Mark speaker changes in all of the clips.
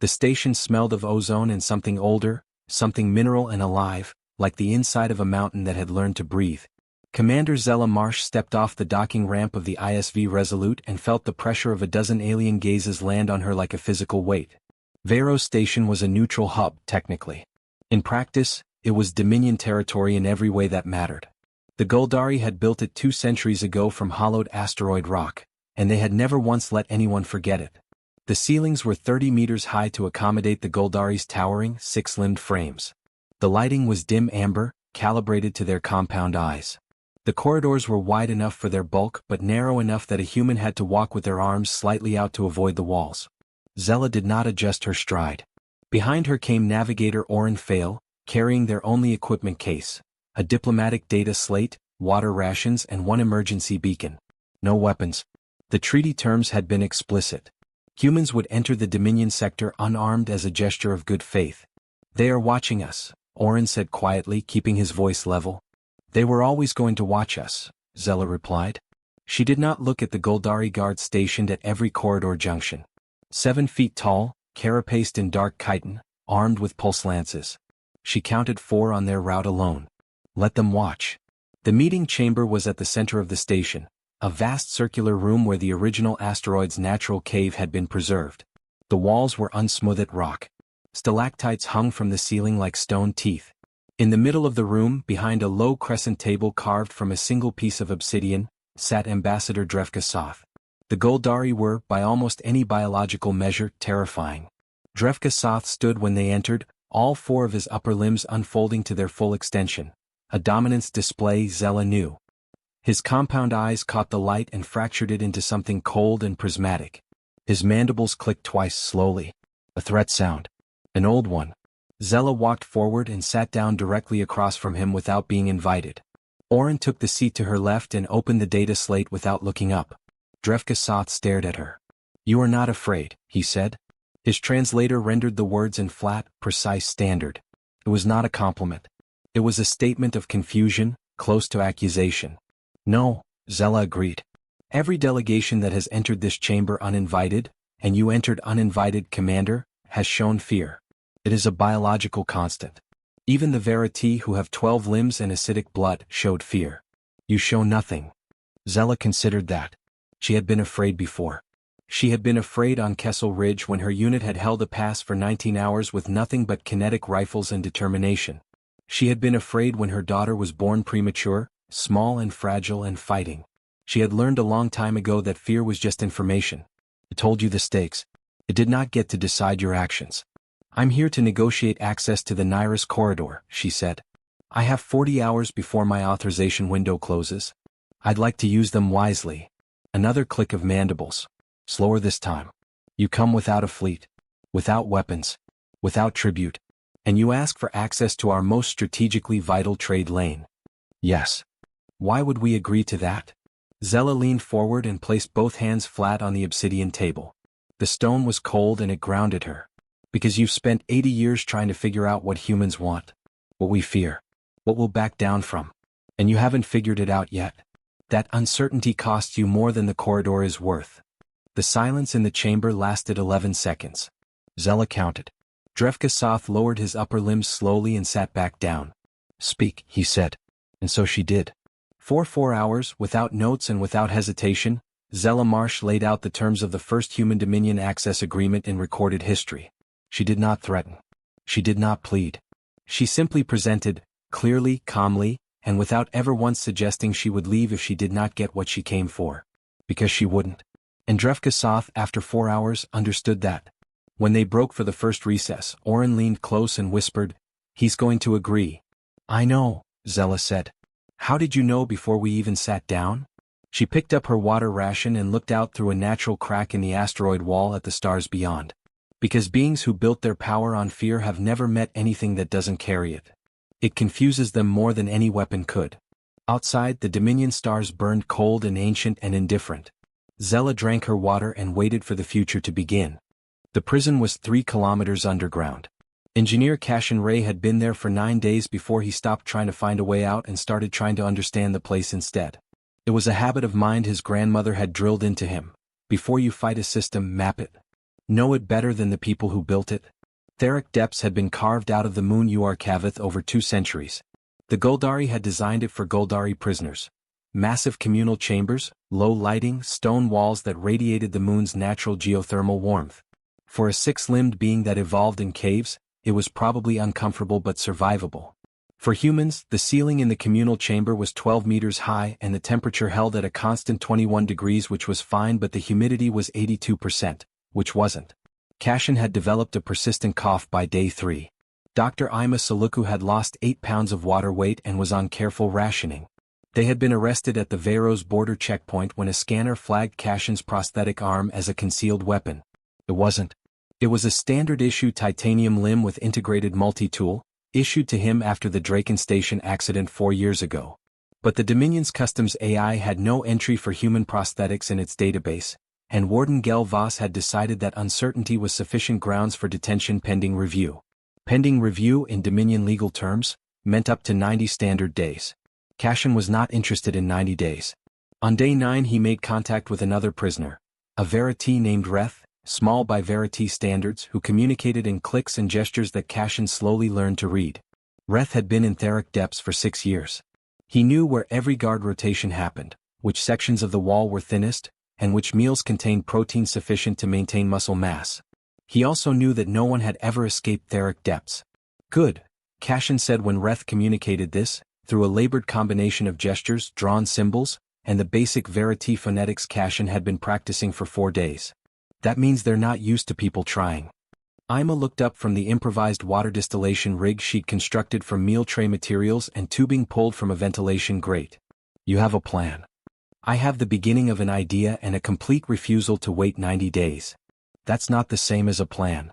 Speaker 1: The station smelled of ozone and something older, something mineral and alive, like the inside of a mountain that had learned to breathe. Commander Zella Marsh stepped off the docking ramp of the ISV Resolute and felt the pressure of a dozen alien gazes land on her like a physical weight. Vero's station was a neutral hub, technically. In practice, it was Dominion territory in every way that mattered. The Guldari had built it 2 centuries ago from hollowed asteroid rock, and they had never once let anyone forget it. The ceilings were 30 meters high to accommodate the Guldari's towering, 6-limbed frames. The lighting was dim amber, calibrated to their compound eyes. The corridors were wide enough for their bulk but narrow enough that a human had to walk with their arms slightly out to avoid the walls. Zella did not adjust her stride. Behind her came Navigator Oren Fail, carrying their only equipment case, a diplomatic data slate, water rations and 1 emergency beacon. No weapons. The treaty terms had been explicit. Humans would enter the Dominion sector unarmed as a gesture of good faith. "They are watching us," Oren said quietly, keeping his voice level. "They were always going to watch us," Zella replied. She did not look at the Guldari guards stationed at every corridor junction. 7 feet tall, carapaced in dark chitin, armed with pulse lances. She counted 4 on their route alone. Let them watch. The meeting chamber was at the center of the station, a vast circular room where the original asteroid's natural cave had been preserved. The walls were unsmoothed rock. Stalactites hung from the ceiling like stone teeth. In the middle of the room, behind a low crescent table carved from a single piece of obsidian, sat Ambassador Drevka Soth. The Guldari were, by almost any biological measure, terrifying. Drevka Soth stood when they entered, all 4 of his upper limbs unfolding to their full extension, a dominance display Zella knew. His compound eyes caught the light and fractured it into something cold and prismatic. His mandibles clicked twice slowly. A threat sound. An old one. Zella walked forward and sat down directly across from him without being invited. Oren took the seat to her left and opened the data slate without looking up. Drevka Soth stared at her. "You are not afraid," he said. His translator rendered the words in flat, precise standard. It was not a compliment. It was a statement of confusion, close to accusation. "No," Zella agreed. "Every delegation that has entered this chamber uninvited, and you entered uninvited, Commander, has shown fear. It is a biological constant. Even the Verity who have 12 limbs and acidic blood showed fear. You show nothing." Zella considered that. She had been afraid before. She had been afraid on Kessel Ridge when her unit had held a pass for 19 hours with nothing but kinetic rifles and determination. She had been afraid when her daughter was born premature, small and fragile and fighting. She had learned a long time ago that fear was just information. It told you the stakes. It did not get to decide your actions. "I'm here to negotiate access to the Nyrus corridor," she said. "I have 40 hours before my authorization window closes. I'd like to use them wisely." Another click of mandibles. Slower this time. "You come without a fleet, without weapons, without tribute, and you ask for access to our most strategically vital trade lane." "Yes." "Why would we agree to that?" Zella leaned forward and placed both hands flat on the obsidian table. The stone was cold and it grounded her. "Because you've spent 80 years trying to figure out what humans want, what we fear, what we'll back down from, and you haven't figured it out yet. That uncertainty costs you more than the corridor is worth." The silence in the chamber lasted 11 seconds. Zella counted. Drevka Soth lowered his upper limbs slowly and sat back down. "Speak," he said. And so she did. For 4 hours, without notes and without hesitation, Zella Marsh laid out the terms of the first Human Dominion Access Agreement in recorded history. She did not threaten. She did not plead. She simply presented, clearly, calmly, and without ever once suggesting she would leave if she did not get what she came for. Because she wouldn't. And Drevka Soth, after 4 hours, understood that. When they broke for the first recess, Oren leaned close and whispered, "He's going to agree." "I know," Zella said. "How did you know before we even sat down?" She picked up her water ration and looked out through a natural crack in the asteroid wall at the stars beyond. "Because beings who built their power on fear have never met anything that doesn't carry it. It confuses them more than any weapon could." Outside, the Dominion stars burned cold and ancient and indifferent. Zella drank her water and waited for the future to begin. The prison was 3 kilometers underground. Engineer Cashin Ray had been there for 9 days before he stopped trying to find a way out and started trying to understand the place instead. It was a habit of mind his grandmother had drilled into him. Before you fight a system, map it. Know it better than the people who built it? Theric depths had been carved out of the moon Uarkavith over 2 centuries. The Goldari had designed it for Goldari prisoners. Massive communal chambers, low lighting, stone walls that radiated the moon's natural geothermal warmth. For a 6-limbed being that evolved in caves, it was probably uncomfortable but survivable. For humans, the ceiling in the communal chamber was 12 meters high and the temperature held at a constant 21 degrees, which was fine, but the humidity was 82%, which wasn't. Kashin had developed a persistent cough by day 3. Dr. Ima Saluku had lost 8 pounds of water weight and was on careful rationing. They had been arrested at the Veyros border checkpoint when a scanner flagged Kashin's prosthetic arm as a concealed weapon. It wasn't. It was a standard-issue titanium limb with integrated multi-tool, issued to him after the Draken Station accident 4 years ago. But the Dominion's customs AI had no entry for human prosthetics in its database, and Warden Gel Voss had decided that uncertainty was sufficient grounds for detention pending review. Pending review in Dominion legal terms meant up to 90 standard days. Kashin was not interested in 90 days. On day 9 he made contact with another prisoner, a Verity named Reth, small by Verity standards, who communicated in clicks and gestures that Kashin slowly learned to read. Reth had been in Theric depths for 6 years. He knew where every guard rotation happened, which sections of the wall were thinnest, and which meals contained protein sufficient to maintain muscle mass. He also knew that no one had ever escaped Theric depths. Good, Kashin said when Reth communicated this, through a labored combination of gestures, drawn symbols, and the basic Verity phonetics Kashin had been practicing for 4 days. That means they're not used to people trying. Ima looked up from the improvised water distillation rig she'd constructed from meal tray materials and tubing pulled from a ventilation grate. You have a plan. I have the beginning of an idea and a complete refusal to wait 90 days. That's not the same as a plan.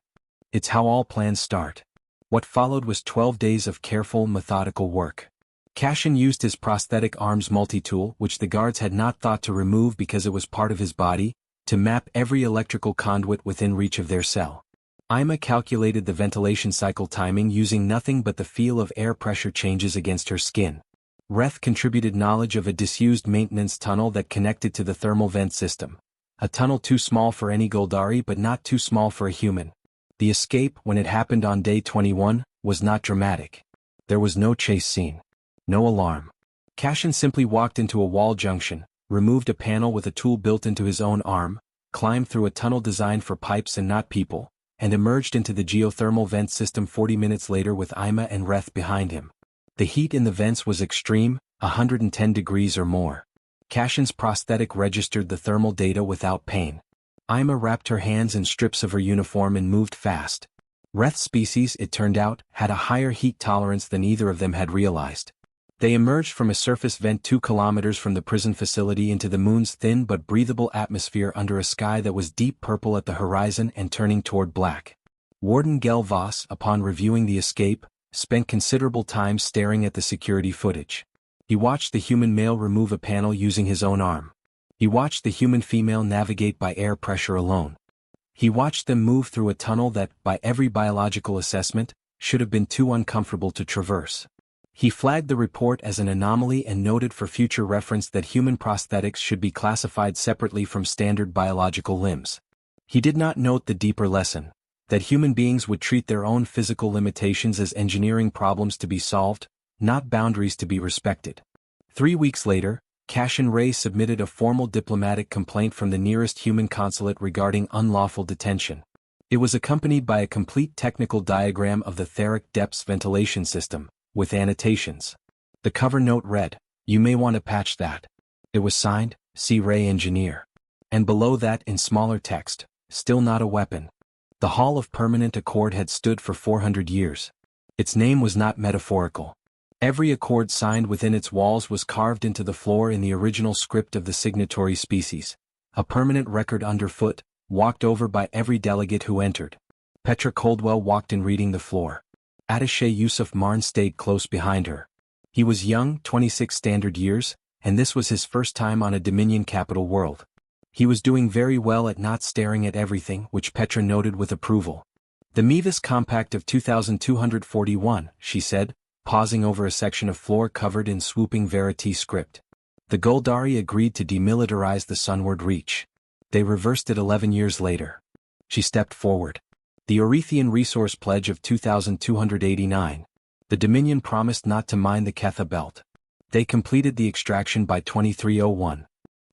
Speaker 1: It's how all plans start. What followed was 12 days of careful, methodical work. Kashin used his prosthetic arm's multi-tool, which the guards had not thought to remove because it was part of his body, to map every electrical conduit within reach of their cell. Ima calculated the ventilation cycle timing using nothing but the feel of air pressure changes against her skin. Reth contributed knowledge of a disused maintenance tunnel that connected to the thermal vent system. A tunnel too small for any Goldari but not too small for a human. The escape, when it happened on day 21, was not dramatic. There was no chase scene. No alarm. Kashin simply walked into a wall junction, removed a panel with a tool built into his own arm, climbed through a tunnel designed for pipes and not people, and emerged into the geothermal vent system 40 minutes later with Ima and Reth behind him. The heat in the vents was extreme, 110 degrees or more. Kashin's prosthetic registered the thermal data without pain. Ima wrapped her hands in strips of her uniform and moved fast. Reth's species, it turned out, had a higher heat tolerance than either of them had realized. They emerged from a surface vent 2 kilometers from the prison facility into the moon's thin but breathable atmosphere under a sky that was deep purple at the horizon and turning toward black. Warden Gel Voss, upon reviewing the escape, spent considerable time staring at the security footage. He watched the human male remove a panel using his own arm. He watched the human female navigate by air pressure alone. He watched them move through a tunnel that, by every biological assessment, should have been too uncomfortable to traverse. He flagged the report as an anomaly and noted for future reference that human prosthetics should be classified separately from standard biological limbs. He did not note the deeper lesson, that human beings would treat their own physical limitations as engineering problems to be solved, not boundaries to be respected. 3 weeks later, Kashin Ray submitted a formal diplomatic complaint from the nearest human consulate regarding unlawful detention. It was accompanied by a complete technical diagram of the Theric depths ventilation system, with annotations. The cover note read, "You may want to patch that." It was signed, C. Ray Engineer. And below that in smaller text, "Still not a weapon." The Hall of Permanent Accord had stood for 400 years. Its name was not metaphorical. Every accord signed within its walls was carved into the floor in the original script of the signatory species. A permanent record underfoot, walked over by every delegate who entered. Petra Coldwell walked in reading the floor. Attaché Yusuf Marn stayed close behind her. He was young, 26 standard years, and this was his first time on a Dominion capital world. He was doing very well at not staring at everything, which Petra noted with approval. "The Mevis Compact of 2241, she said, pausing over a section of floor covered in swooping Verity script. The Goldari agreed to demilitarize the Sunward Reach. They reversed it 11 years later. She stepped forward. The Orethian Resource Pledge of 2289. The Dominion promised not to mine the Ketha Belt. They completed the extraction by 2301.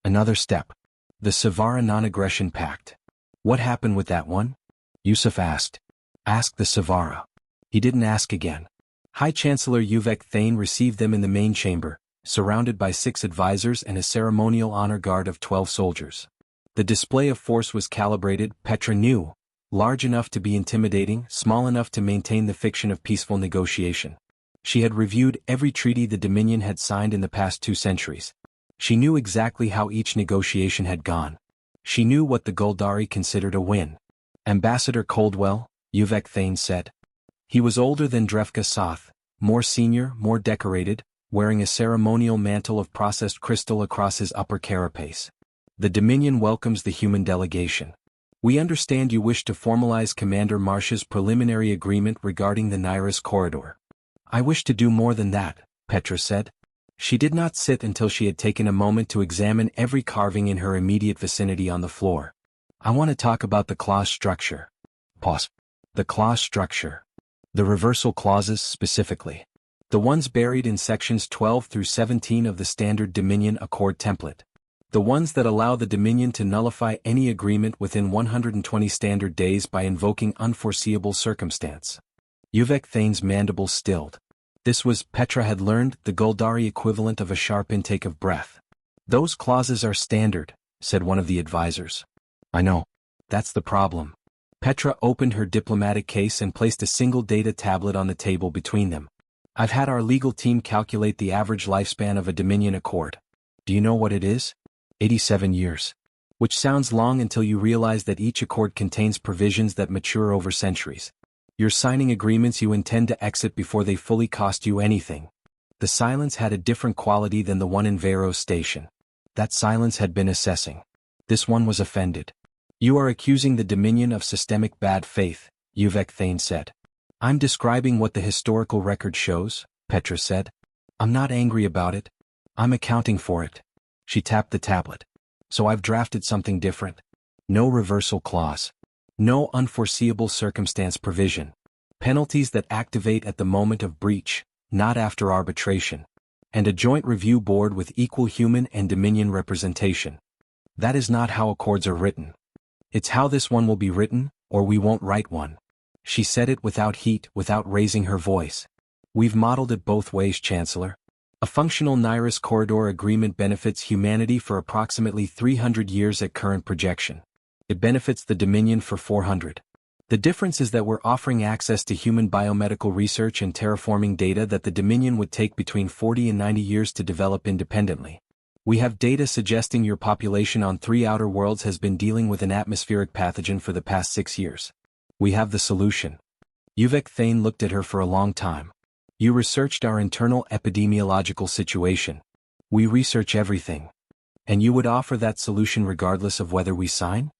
Speaker 1: Another step. The Savara Non-Aggression Pact. What happened with that one? Yusuf asked. Ask the Savara. He didn't ask again. High Chancellor Uvek Thane received them in the main chamber, surrounded by 6 advisors and a ceremonial honor guard of 12 soldiers. The display of force was calibrated, Petra knew, large enough to be intimidating, small enough to maintain the fiction of peaceful negotiation. She had reviewed every treaty the Dominion had signed in the past 2 centuries. She knew exactly how each negotiation had gone. She knew what the Guldari considered a win. Ambassador Coldwell, Uvek Thane said. He was older than Drevka Soth, more senior, more decorated, wearing a ceremonial mantle of processed crystal across his upper carapace. The Dominion welcomes the human delegation. We understand you wish to formalize Commander Marsh's preliminary agreement regarding the Nairis corridor. I wish to do more than that, Petra said. She did not sit until she had taken a moment to examine every carving in her immediate vicinity on the floor. I want to talk about the clause structure. Pause. The clause structure. The reversal clauses specifically. The ones buried in sections 12 through 17 of the standard Dominion Accord template. The ones that allow the Dominion to nullify any agreement within 120 standard days by invoking unforeseeable circumstance. Uvek Thane's mandibles stilled. This was, Petra had learned, the Guldari equivalent of a sharp intake of breath. Those clauses are standard, said one of the advisors. I know. That's the problem. Petra opened her diplomatic case and placed a single data tablet on the table between them. I've had our legal team calculate the average lifespan of a Dominion Accord. Do you know what it is? 87 years. Which sounds long until you realize that each accord contains provisions that mature over centuries. You're signing agreements you intend to exit before they fully cost you anything. The silence had a different quality than the one in Vero's station. That silence had been assessing. This one was offended. You are accusing the Dominion of systemic bad faith, Uvek Thane said. I'm describing what the historical record shows, Petra said. I'm not angry about it. I'm accounting for it. She tapped the tablet. So I've drafted something different. No reversal clause. No unforeseeable circumstance provision. Penalties that activate at the moment of breach, not after arbitration. And a joint review board with equal human and Dominion representation. That is not how accords are written. It's how this one will be written, or we won't write one. She said it without heat, without raising her voice. We've modeled it both ways, Chancellor. A functional Nairis corridor agreement benefits humanity for approximately 300 years at current projection. It benefits the Dominion for 400. The difference is that we're offering access to human biomedical research and terraforming data that the Dominion would take between 40 and 90 years to develop independently. We have data suggesting your population on 3 outer worlds has been dealing with an atmospheric pathogen for the past 6 years. We have the solution. Uvek Thane looked at her for a long time. You researched our internal epidemiological situation. We research everything. And you would offer that solution regardless of whether we sign?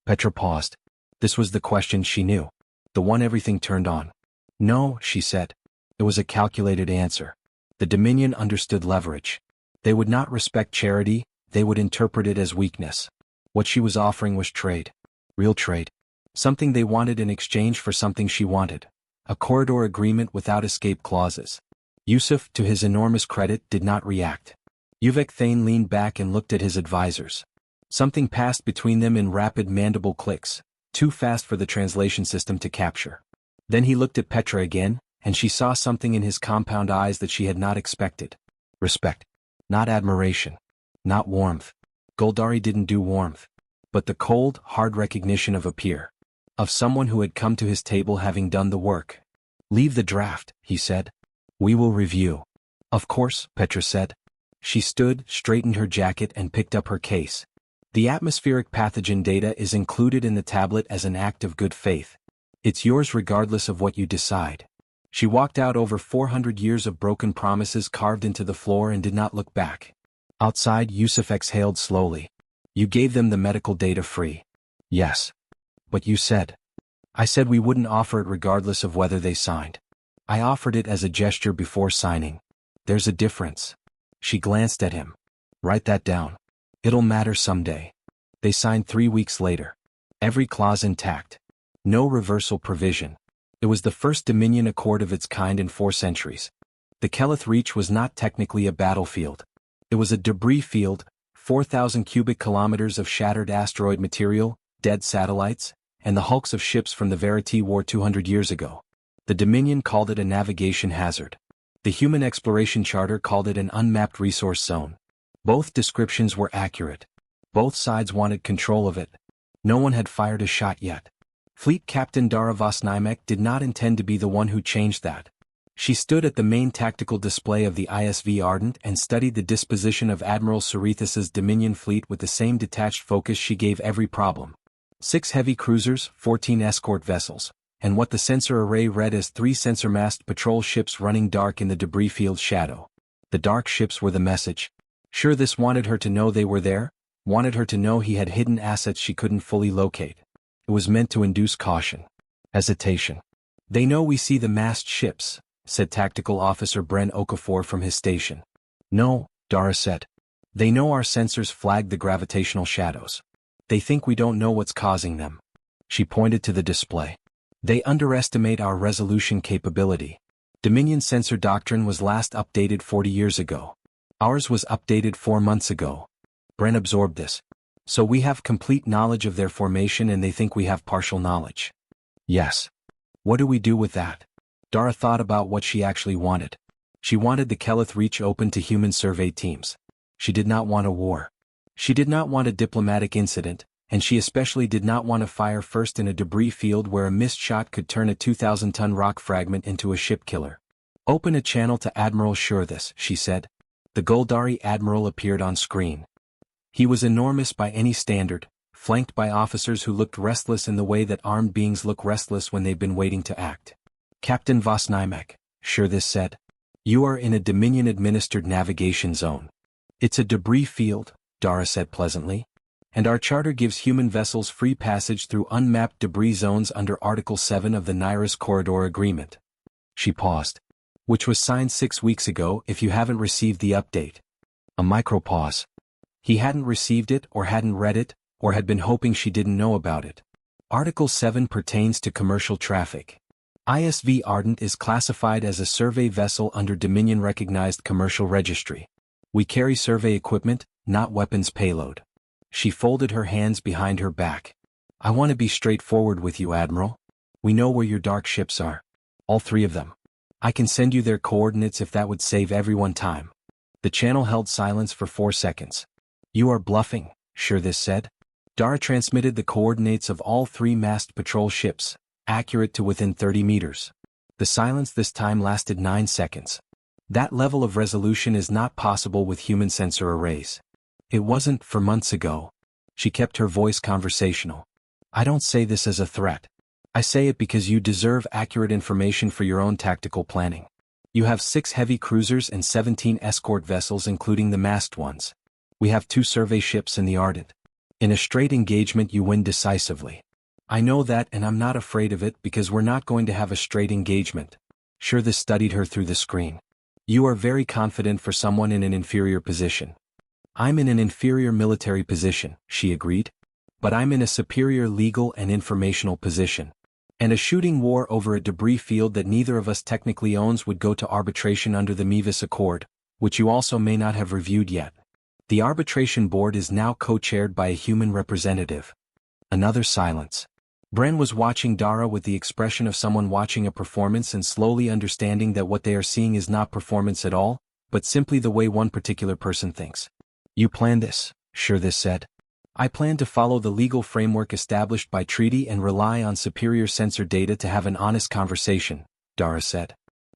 Speaker 1: Petra paused. This was the question she knew. The one everything turned on. No, she said. It was a calculated answer. The Dominion understood leverage. They would not respect charity, they would interpret it as weakness. What she was offering was trade. Real trade. Something they wanted in exchange for something she wanted. A corridor agreement without escape clauses. Yusuf, to his enormous credit, did not react. Uvek Thane leaned back and looked at his advisors. Something passed between them in rapid mandible clicks, too fast for the translation system to capture. Then he looked at Petra again, and she saw something in his compound eyes that she had not expected. Respect. Not admiration. Not warmth. Guldari didn't do warmth. But the cold, hard recognition of a peer. Of someone who had come to his table having done the work. Leave the draft, he said. We will review. Of course, Petra said. She stood, straightened her jacket and picked up her case. The atmospheric pathogen data is included in the tablet as an act of good faith. It's yours regardless of what you decide. She walked out over 400 years of broken promises carved into the floor and did not look back. Outside, Yusuf exhaled slowly. You gave them the medical data free. Yes. But you said. I said we wouldn't offer it regardless of whether they signed. I offered it as a gesture before signing. There's a difference. She glanced at him. Write that down. It'll matter someday. They signed 3 weeks later. Every clause intact. No reversal provision. It was the first Dominion Accord of its kind in 4 centuries. The Keleth Reach was not technically a battlefield. It was a debris field, 4,000 cubic kilometers of shattered asteroid material, dead satellites, and the hulks of ships from the Verity War 200 years ago. The Dominion called it a navigation hazard. The Human Exploration Charter called it an unmapped resource zone. Both descriptions were accurate. Both sides wanted control of it. No one had fired a shot yet. Fleet Captain Dara Vosnimek did not intend to be the one who changed that. She stood at the main tactical display of the ISV Ardent and studied the disposition of Admiral Cerethas's Dominion fleet with the same detached focus she gave every problem. 6 heavy cruisers, 14 escort vessels, and what the sensor array read as 3 sensor-masked patrol ships running dark in the debris field's shadow. The dark ships were the message. Sure, this wanted her to know they were there, wanted her to know he had hidden assets she couldn't fully locate. It was meant to induce caution. Hesitation. They know we see the masked ships, said Tactical Officer Bren Okafor from his station. No, Dara said. They know our sensors flagged the gravitational shadows. They think we don't know what's causing them. She pointed to the display. They underestimate our resolution capability. Dominion sensor doctrine was last updated 40 years ago. Ours was updated 4 months ago. Bren absorbed this. So we have complete knowledge of their formation and they think we have partial knowledge. Yes. What do we do with that? Dara thought about what she actually wanted. She wanted the Keleth Reach open to human survey teams. She did not want a war. She did not want a diplomatic incident, and she especially did not want to fire first in a debris field where a missed shot could turn a 2,000-ton rock fragment into a ship killer. Open a channel to Admiral Cerethas, she said. The Goldari Admiral appeared on screen. He was enormous by any standard, flanked by officers who looked restless in the way that armed beings look restless when they've been waiting to act. Captain Vosnimek, Cerethas said. You are in a Dominion-administered navigation zone. It's a debris field, Dara said pleasantly. And our charter gives human vessels free passage through unmapped debris zones under Article 7 of the Nairis Corridor Agreement. She paused. Which was signed 6 weeks ago if you haven't received the update. A micro-pause. He hadn't received it or hadn't read it, or had been hoping she didn't know about it. Article 7 pertains to commercial traffic. ISV Ardent is classified as a survey vessel under Dominion-recognized commercial registry. We carry survey equipment, not weapons payload. She folded her hands behind her back. I want to be straightforward with you, Admiral. We know where your dark ships are. All 3 of them. I can send you their coordinates if that would save everyone time. The channel held silence for 4 seconds. You are bluffing, Cerethas said. Dara transmitted the coordinates of all 3 masked patrol ships, accurate to within 30 meters. The silence this time lasted 9 seconds. That level of resolution is not possible with human sensor arrays. It wasn't for months ago. She kept her voice conversational. I don't say this as a threat. I say it because you deserve accurate information for your own tactical planning. You have 6 heavy cruisers and 17 escort vessels including the masked ones. We have 2 survey ships in the Ardent. In a straight engagement you win decisively. I know that and I'm not afraid of it because we're not going to have a straight engagement. Cerethas studied her through the screen. You are very confident for someone in an inferior position. I'm in an inferior military position, she agreed. But I'm in a superior legal and informational position. And a shooting war over a debris field that neither of us technically owns would go to arbitration under the Mevis Accord, which you also may not have reviewed yet. The arbitration board is now co-chaired by a human representative. Another silence. Bren was watching Dara with the expression of someone watching a performance and slowly understanding that what they are seeing is not performance at all, but simply the way one particular person thinks. You planned this, Cerethas said. I plan to follow the legal framework established by treaty and rely on superior sensor data to have an honest conversation, Dara said.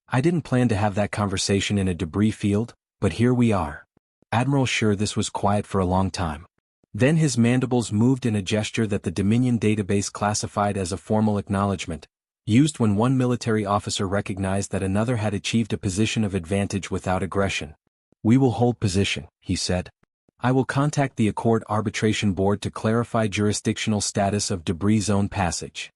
Speaker 1: I didn't plan to have that conversation in a debris field, but here we are. Admiral Cerethas was quiet for a long time. Then his mandibles moved in a gesture that the Dominion database classified as a formal acknowledgement, used when one military officer recognized that another had achieved a position of advantage without aggression. We will hold position, he said. I will contact the Accord Arbitration Board to clarify jurisdictional status of debris zone passage.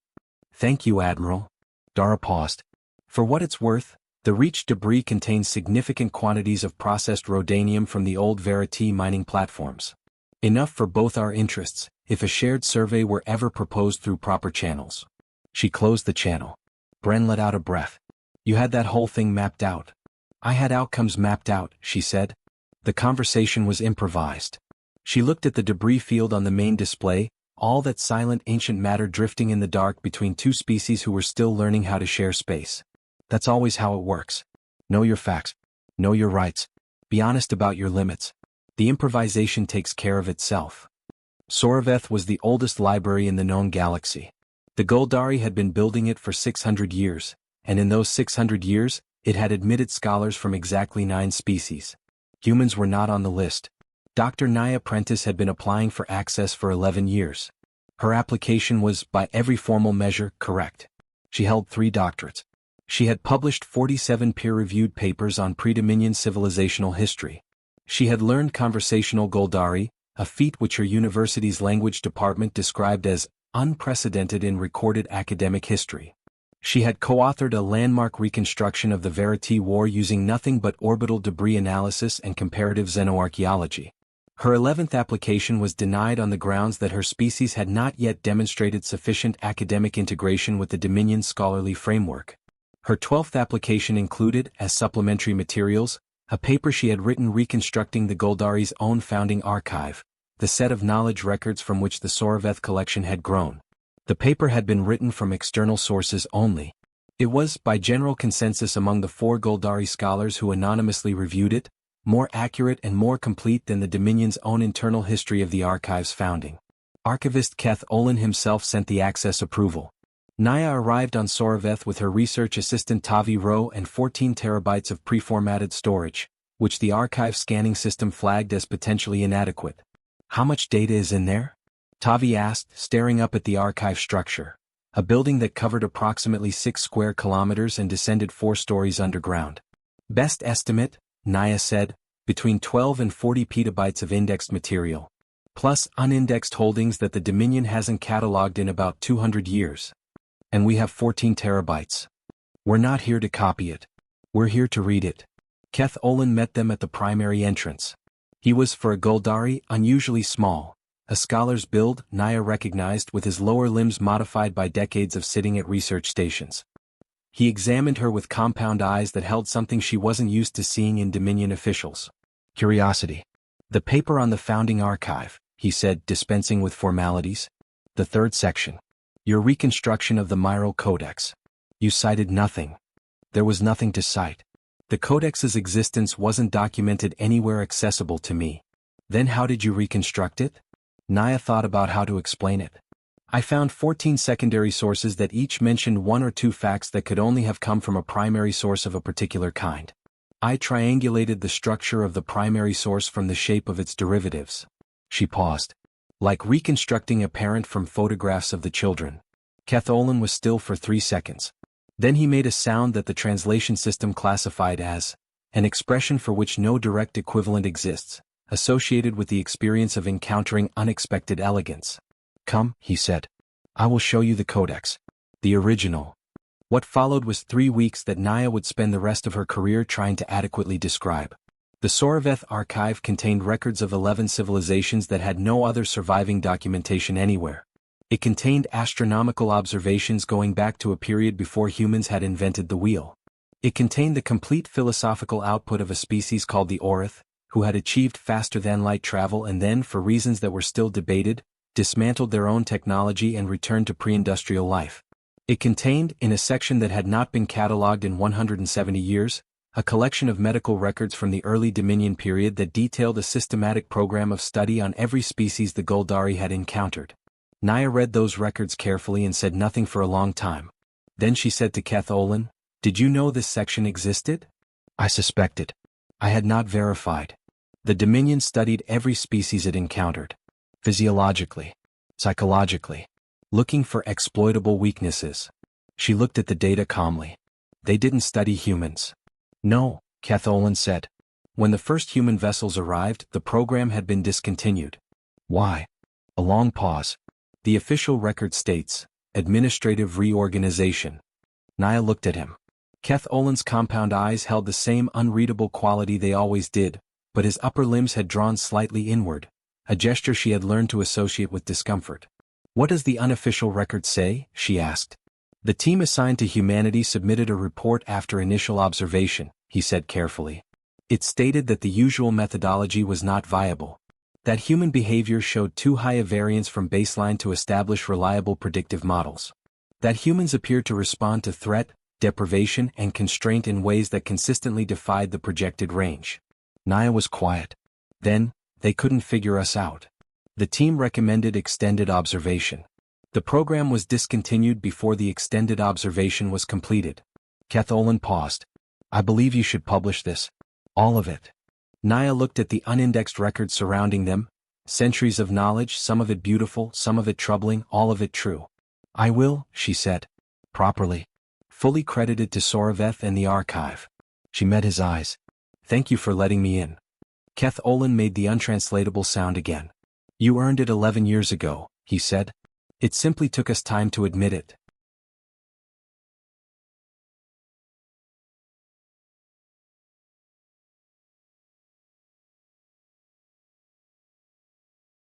Speaker 1: Thank you, Admiral. Dara paused. For what it's worth, the Reach debris contains significant quantities of processed rhodanium from the old Verity mining platforms. Enough for both our interests, if a shared survey were ever proposed through proper channels. She closed the channel. Bren let out a breath. You had that whole thing mapped out. I had outcomes mapped out, she said. The conversation was improvised. She looked at the debris field on the main display, all that silent ancient matter drifting in the dark between two species who were still learning how to share space. That's always how it works. Know your facts. Know your rights. Be honest about your limits. The improvisation takes care of itself. Soraveth was the oldest library in the known galaxy. The Goldari had been building it for 600 years, and in those 600 years, it had admitted scholars from exactly 9 species. Humans were not on the list. Dr. Naya Prentice had been applying for access for 11 years. Her application was, by every formal measure, correct. She held 3 doctorates. She had published 47 peer-reviewed papers on pre-Dominion civilizational history. She had learned conversational Goldari, a feat which her university's language department described as unprecedented in recorded academic history. She had co-authored a landmark reconstruction of the Verity War using nothing but orbital debris analysis and comparative xenoarchaeology. Her 11th application was denied on the grounds that her species had not yet demonstrated sufficient academic integration with the Dominion scholarly framework. Her 12th application included, as supplementary materials, a paper she had written reconstructing the Goldari's own founding archive, the set of knowledge records from which the Soraveth collection had grown. The paper had been written from external sources only. It was, by general consensus among the 4 Goldari scholars who anonymously reviewed it, more accurate and more complete than the Dominion's own internal history of the archive's founding. Archivist Keth Olin himself sent the access approval. Naya arrived on Soraveth with her research assistant Tavi Rowe and 14 terabytes of preformatted storage, which the archive scanning system flagged as potentially inadequate. How much data is in there? Tavi asked, staring up at the archive structure, a building that covered approximately 6 square kilometers and descended 4 stories underground. Best estimate, Naya said, between 12 and 40 petabytes of indexed material, plus unindexed holdings that the Dominion hasn't cataloged in about 200 years. And we have 14 terabytes. We're not here to copy it. We're here to read it. Keth Olin met them at the primary entrance. He was, for a Goldari, unusually small. A scholar's build, Naya recognized, with his lower limbs modified by decades of sitting at research stations. He examined her with compound eyes that held something she wasn't used to seeing in Dominion officials. Curiosity. The paper on the founding archive, he said, dispensing with formalities. The 3rd section. Your reconstruction of the Myro Codex. You cited nothing. There was nothing to cite. The codex's existence wasn't documented anywhere accessible to me. Then how did you reconstruct it? Naya thought about how to explain it. I found 14 secondary sources that each mentioned 1 or 2 facts that could only have come from a primary source of a particular kind. I triangulated the structure of the primary source from the shape of its derivatives. She paused. Like reconstructing a parent from photographs of the children. Keth Olin was still for 3 seconds. Then he made a sound that the translation system classified as an expression for which no direct equivalent exists, associated with the experience of encountering unexpected elegance. Come, he said. I will show you the codex. The original. What followed was 3 weeks that Naya would spend the rest of her career trying to adequately describe. The Soraveth archive contained records of 11 civilizations that had no other surviving documentation anywhere. It contained astronomical observations going back to a period before humans had invented the wheel. It contained the complete philosophical output of a species called the Orith, who had achieved faster-than-light travel and then, for reasons that were still debated, dismantled their own technology and returned to pre-industrial life. It contained, in a section that had not been catalogued in 170 years, a collection of medical records from the early Dominion period that detailed a systematic program of study on every species the Goldari had encountered. Naya read those records carefully and said nothing for a long time. Then she said to Keth Olin, "Did you know this section existed?" "I suspected. I had not verified. The Dominion studied every species it encountered. Physiologically. Psychologically. Looking for exploitable weaknesses." She looked at the data calmly. "They didn't study humans." "No," Keth Olin said. "When the first human vessels arrived, the program had been discontinued." "Why?" A long pause. "The official record states, administrative reorganization." Naya looked at him. Keth Olin's compound eyes held the same unreadable quality they always did, but his upper limbs had drawn slightly inward, a gesture she had learned to associate with discomfort. What does the unofficial record say? She asked. The team assigned to humanity submitted a report after initial observation, he said carefully. It stated that the usual methodology was not viable. That human behavior showed too high a variance from baseline to establish reliable predictive models. That humans appeared to respond to threat, deprivation, and constraint in ways that consistently defied the projected range. Naya was quiet. Then, they couldn't figure us out. The team recommended extended observation. The program was discontinued before the extended observation was completed. Catholin paused. I believe you should publish this. All of it. Naya looked at the unindexed records surrounding them. Centuries of knowledge, some of it beautiful, some of it troubling, all of it true. I will, she said. Properly. Fully credited to Soraveth and the archive. She met his eyes. Thank you for letting me in. Keth Olin made the untranslatable sound again. You earned it 11 years ago, he said. It simply took us time to admit it.